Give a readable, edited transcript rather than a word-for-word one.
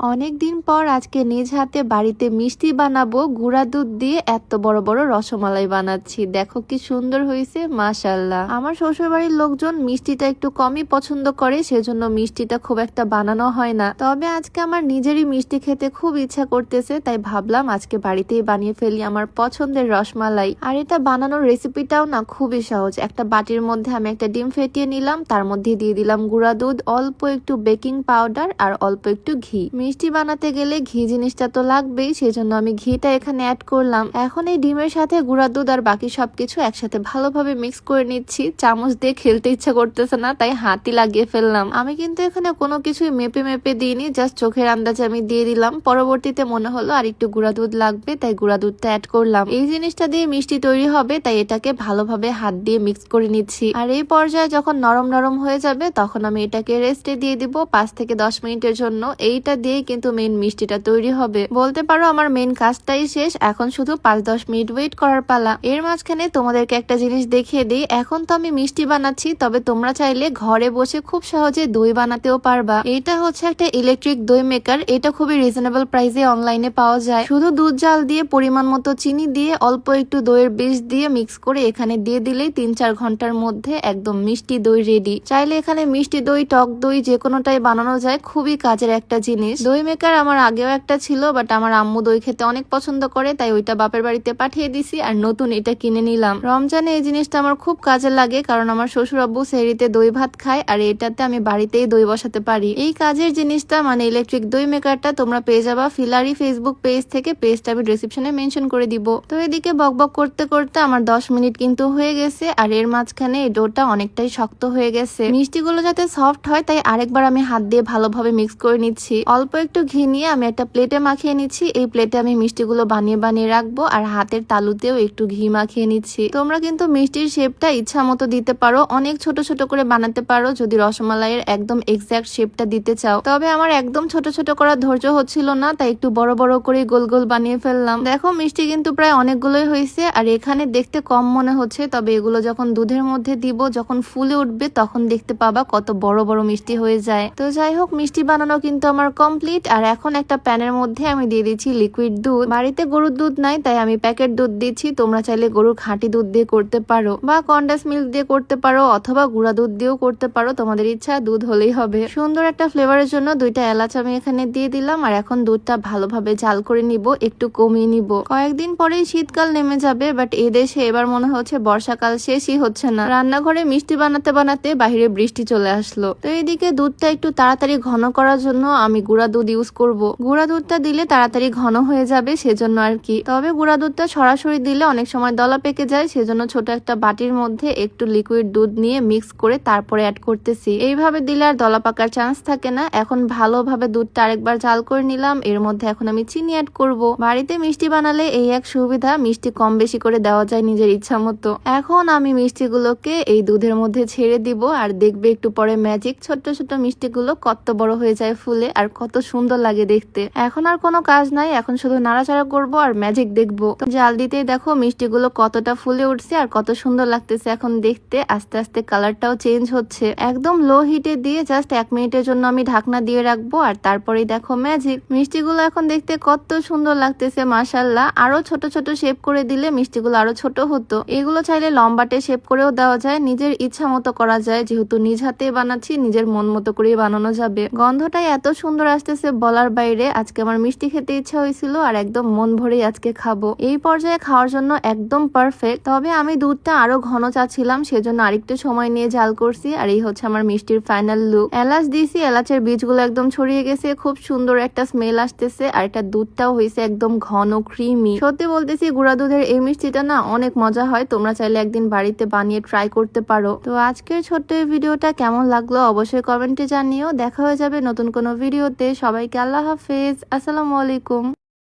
অনেকদিন পর আজকে নিজ হাতে বাড়িতে মিষ্টি বানাবো গুঁড়া দুধ দিয়ে। এত বড় বড় রসমালাই বানাচ্ছি, দেখো কি সুন্দর হয়েছে, মাশাআল্লাহ। আমার শ্বশুর বাড়ির লোকজন মিষ্টিটা একটু কমই পছন্দ করে, সেজন্য মিষ্টিটা খুব একটা বানানো হয় না। তবে আজকে আমার নিজেরই মিষ্টি খেতে খুব ইচ্ছা করতেছে, তাই ভাবলাম আজকে বাড়িতেই বানিয়ে ফেলি আমার পছন্দের রসমালাই। আর এটা বানানোর রেসিপিটাও না খুবই সহজ। একটা বাটির মধ্যে আমি একটা ডিম ফেটিয়ে নিলাম, তার মধ্যে দিয়ে দিলাম গুঁড়া দুধ, অল্প একটু বেকিং পাউডার আর অল্প একটু ঘি। মিষ্টি বানাতে গেলে ঘি জিনিসটা তো লাগবেই, সেজন্য আমি ঘিটা এখানে অ্যাড করলাম। এখন এই ডিমের সাথে গুঁড়া দুধ আর বাকি সবকিছু একসাথে ভালোভাবে মিক্স করে নিচ্ছি। চামচ দিয়ে খেলতে ইচ্ছা করতেছে না, তাই হাতই লাগিয়ে ফেললাম। আমি কিন্তু এখানে কোনো কিছুই মেপে মেপে দিইনি, জাস্ট চোখের আন্দাজে আমি দিয়ে দিলাম। পরবর্তীতে মনে হলো আর একটু গুঁড়া দুধ লাগবে, তাই গুঁড়া দুধটা অ্যাড করলাম। এই জিনিসটা দিয়ে মিষ্টি তৈরি হবে, তাই এটাকে ভালোভাবে হাত দিয়ে মিক্স করে নিচ্ছি। আর এই পর্যায়ে যখন নরম নরম হয়ে যাবে তখন আমি এটাকে রেস্টে দিয়ে দিব 5 থেকে 10 মিনিটের জন্য। এইটা দিয়ে কিন্তু মেইন মিষ্টিটা তৈরি হবে। বলতে পারো আমার মেইন কাজটাই শেষ, এখন শুধু 5-10 মিনিট ওয়েট করার পালা। এর মাঝখানে তোমাদেরকে একটা জিনিস দেখিয়ে দিই। এখন তো আমি মিষ্টি বানাচ্ছি, তবে তোমরা চাইলে ঘরে বসে খুব সহজে দই বানাতেও পারবা। এটা হচ্ছে একটা ইলেকট্রিক দই মেকার। এটা খুবই রিজনেবল প্রাইসে অনলাইনে পাওয়া যায়। শুধু দুধ জাল দিয়ে পরিমাণ মতো চিনি দিয়ে অল্প একটু দইয়ের বীজ দিয়ে মিক্স করে এখানে দিয়ে দিলেই 3-4 ঘন্টার মধ্যে একদম মিষ্টি দই রেডি। চাইলে এখানে মিষ্টি দই, টক দই যে কোনোটাই বানানো যায়। খুবই কাজের একটা জিনিস। দই মেকার আমার আগেও একটা ছিল, বাট আমার আম্মু দই খেতে অনেক পছন্দ করে, তাই ওইটা বাপের বাড়িতে পাঠিয়ে দিছি আর নতুন এটা কিনে নিলাম। রমজানে এই জিনিসটা আমার খুব কাজে লাগে, কারণ আমার শ্বশুর আব্বু সেহরিতে দই ভাত খায়, আর এটাতে আমি বাড়িতেই দই বসাতে পারি। এই কাজের জিনিসটা মানে ইলেকট্রিক দই মেকারটা তোমরা পেয়ে যাবা ফিলারি ফেসবুক পেজ থেকে। পেজটা আমি ডেসক্রিপশনে মেনশন করে দিব। তো এদিকে বকবক করতে করতে আমার 10 মিনিট কিন্তু হয়ে গেছে, আর এর মাঝখানে এই ডোটা অনেকটাই শক্ত হয়ে গেছে। মিষ্টিগুলো যাতে সফট হয় তাই আরেকবার আমি হাত দিয়ে ভালোভাবে মিক্স করে নিচ্ছি। অল্প একটু ঘি নিয়ে আমি একটা প্লেটে মাখিয়ে নিচ্ছি। এই প্লেটে আমি মিষ্টিগুলো বানিয়ে বানিয়ে রাখবো, আর হাতের তালুতেও একটু ঘি মাখিয়ে নিচ্ছি। তোমরা কিন্তু মিষ্টির শেপটা ইচ্ছা মতো দিতে পারো, অনেক ছোট ছোট করে বানাতে পারো যদি রসমালাইয়ের একদম এক্সাক্ট শেপটা দিতে চাও। তবে আমার একদম ছোট ছোট করার ধৈর্য হচ্ছিল না, তাই একটু বড় বড় করে গোল গোল বানিয়ে ফেললাম। দেখো মিষ্টি কিন্তু প্রায় অনেকগুলোই হয়েছে, আর এখানে দেখতে কম মনে হচ্ছে, তবে এগুলো যখন দুধের মধ্যে দিব, যখন ফুলে উঠবে তখন দেখতে পাবা কত বড় বড় মিষ্টি হয়ে যায়। তো যাই হোক, মিষ্টি বানানো কিন্তু আমার কমপ্লিট। আর এখন একটা প্যানের মধ্যে আমি দিয়ে দিচ্ছি লিকুইড দুধ। বাড়িতে গরুর দুধ নাই, তাই আমি প্যাকেট দুধ দিচ্ছি। তোমরা চাইলে গরুর খাঁটি দুধ দিয়ে করতে পারো, বা কন্ডেন্স মিল্ক দিয়ে করতে পারো, অথবা গুঁড়া দুধ দিয়েও করতে পারো, তোমাদের ইচ্ছা, দুধ হলেই হবে। সুন্দর একটা ফ্লেভারের জন্য 2টা এলাচ আমি এখানে দিয়ে দিলাম। আর এখন দুধটা ভালোভাবে জাল করে নিব, একটু কমিয়ে নিব। কয়েকদিন পরেই শীতকাল নেমে যাবে, বাট এই দেশে এবার মনে হচ্ছে বর্ষাকাল শেষই হচ্ছে না। রান্নাঘরে মিষ্টি বানাতে বানাতে বাহিরে বৃষ্টি চলে আসলো। তো এইদিকে দুধটা একটু তাড়াতাড়ি ঘন করার জন্য আমি গুঁড়া দুধ ইউজ করব। গুঁড়া দুধটা দিলে তাড়াতাড়ি ঘন হয়ে যাবে, সেজন্য আর কি। তবে গুঁড়া দুধটা সরাসরি দিলে অনেক সময় দলা পেকে যায়, সেজন্য ছোট একটা বাটির মধ্যে একটু লিকুইড দুধ নিয়ে মিক্স করে তারপরে অ্যাড করতেছি। এইভাবে দিলে আর দলা পাকার চান্স থাকে না। এখন ভালোভাবে দুধটা আরেকবার জাল করে নিলাম। এর মধ্যে এখন আমি চিনি অ্যাড করব। বাড়িতে মিষ্টি বানালে এই এক সুবিধা, মিষ্টি কম বেশি করে দেওয়া যায় নিজের ইচ্ছা মতো। এখন আমি মিষ্টিগুলোকে এই দুধের মধ্যে ছেড়ে দিব, আর দেখবে একটু পরে ম্যাজিক, ছোট্ট ছোট্ট মিষ্টিগুলো কত বড় হয়ে যায় ফুলে, আর কত সুন্দর লাগে দেখতে। এখন আর কোনো কাজ নাই, এখন শুধু নাড়াচাড়া করব আর ম্যাজিক দেখবো। জাল দিতেই দেখো মিষ্টিগুলো কতটা ফুলে উঠছে আর কত সুন্দর লাগতেছে এখন দেখতে। আস্তে আস্তে কালারটাও চেঞ্জ হচ্ছে। একদম লো হিটে দিয়ে জাস্ট 1 মিনিটের জন্য আমি ঢাকনা দিয়ে রাখবো, আর তারপরেই দেখো ম্যাজিক। মিষ্টিগুলো এখন দেখতে কত সুন্দর লাগতেছে, মাশাআল্লাহ। আরো ছোট ছোট শেপ করে দিলে মিষ্টিগুলো আরো ছোট হতো। এগুলো চাইলে লম্বাটে শেপ করেও দেওয়া যায়, নিজের ইচ্ছা মতো করা যায়। যেহেতু নিজ হাতে বানাচ্ছি, নিজের মন মতো করেই বানানো যাবে। গন্ধটাই এত সুন্দর আসতেছে বলার বাইরে। আজকে আমার মিষ্টি খেতে ইচ্ছা হয়েছিল, আর একদম মন ভরেই আজকে খাবো। এই পর্যায়ে খাওয়ার জন্য একদম পারফেক্ট। তবে আমি দুধটা আরো ঘন চাচ্ছিলাম, সেজন্য আরেকটু সময় নিয়ে জাল করছি। আর এই হচ্ছে আমার মিষ্টির ফাইনাল লুক। এলাচ দিয়েছি, এলাচের বীজগুলো একদম ছড়িয়ে গেছে, খুব সুন্দর একটা স্মেল আসতেছে। আর এটা দুধটাও হয়েছে একদম ঘন ক্রিমি। সত্যি বলতেছি, গুঁড়া দুধের এই মিষ্টিটা না অনেক মজা হয়। তোমরা চাইলে একদিন বাড়িতে বানিয়ে ট্রাই করতে পারো। তো আজকের ছোট্ট এই ভিডিওটা কেমন লাগলো অবশ্যই কমেন্টে জানিও। দেখা হয়ে যাবে নতুন কোনো ভিডিওতে। সবাইকে আল্লাহ হাফেজ, আসসালামু আলাইকুম।